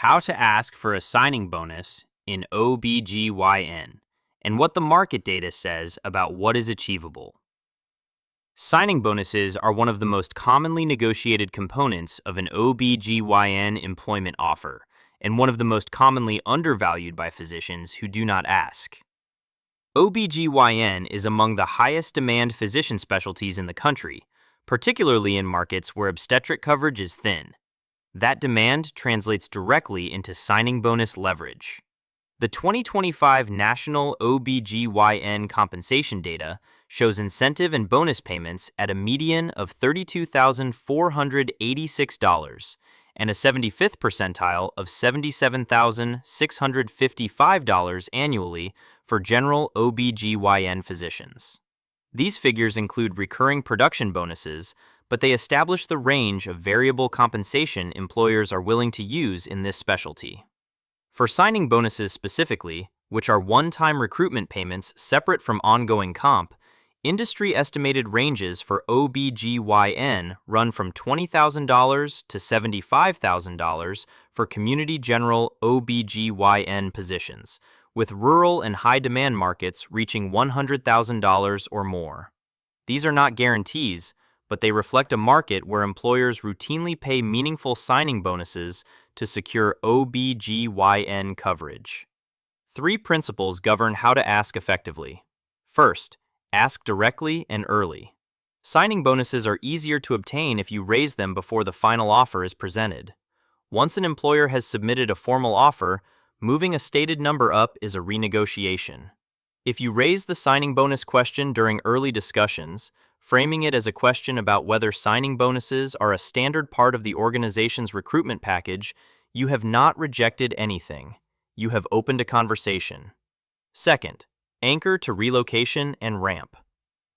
how to ask for a signing bonus in OBGYN, and what the market data says about what is achievable. Signing bonuses are one of the most commonly negotiated components of an OBGYN employment offer, and one of the most commonly undervalued by physicians who do not ask. OBGYN is among the highest demand physician specialties in the country, particularly in markets where obstetric coverage is thin. That demand translates directly into signing bonus leverage. The 2025 National OBGYN compensation data shows incentive and bonus payments at a median of $32,486 and a 75th percentile of $77,655 annually for general OBGYN physicians. These figures include recurring production bonuses, but they establish the range of variable compensation employers are willing to use in this specialty. For signing bonuses specifically, which are one-time recruitment payments separate from ongoing comp, industry estimated ranges for OBGYN run from $20,000 to $75,000 for community general OBGYN positions, with rural and high-demand markets reaching $100,000 or more. These are not guarantees, but they reflect a market where employers routinely pay meaningful signing bonuses to secure OBGYN coverage. 3 principles govern how to ask effectively. First, ask directly and early. Signing bonuses are easier to obtain if you raise them before the final offer is presented. Once an employer has submitted a formal offer, moving a stated number up is a renegotiation. If you raise the signing bonus question during early discussions, framing it as a question about whether signing bonuses are a standard part of the organization's recruitment package, you have not rejected anything. You have opened a conversation. Second, anchor to relocation and ramp.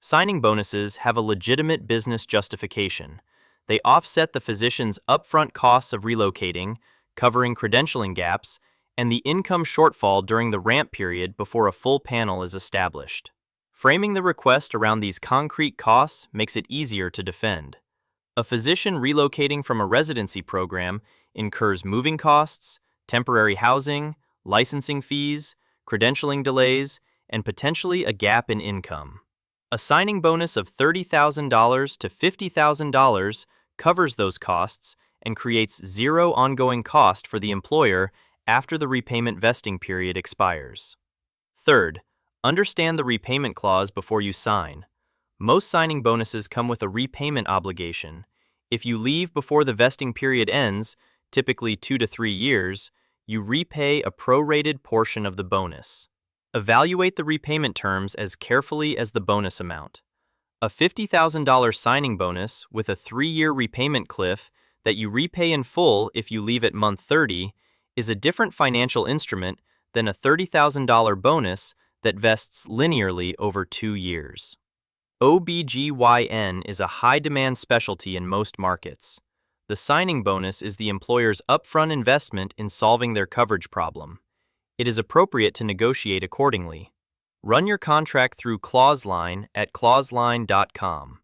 Signing bonuses have a legitimate business justification. They offset the physician's upfront costs of relocating, covering credentialing gaps, and the income shortfall during the ramp period before a full panel is established. Framing the request around these concrete costs makes it easier to defend. A physician relocating from a residency program incurs moving costs, temporary housing, licensing fees, credentialing delays, and potentially a gap in income. A signing bonus of $30,000 to $50,000 covers those costs and creates zero ongoing cost for the employer after the repayment vesting period expires. Third, understand the repayment clause before you sign. Most signing bonuses come with a repayment obligation. If you leave before the vesting period ends, typically 2 to 3 years, you repay a prorated portion of the bonus. Evaluate the repayment terms as carefully as the bonus amount. A $50,000 signing bonus with a 3-year repayment cliff that you repay in full if you leave at month 30 is a different financial instrument than a $30,000 bonus that vests linearly over 2 years. OBGYN is a high-demand specialty in most markets. The signing bonus is the employer's upfront investment in solving their coverage problem. It is appropriate to negotiate accordingly. Run your contract through ClauseLine at ClauseLine.com.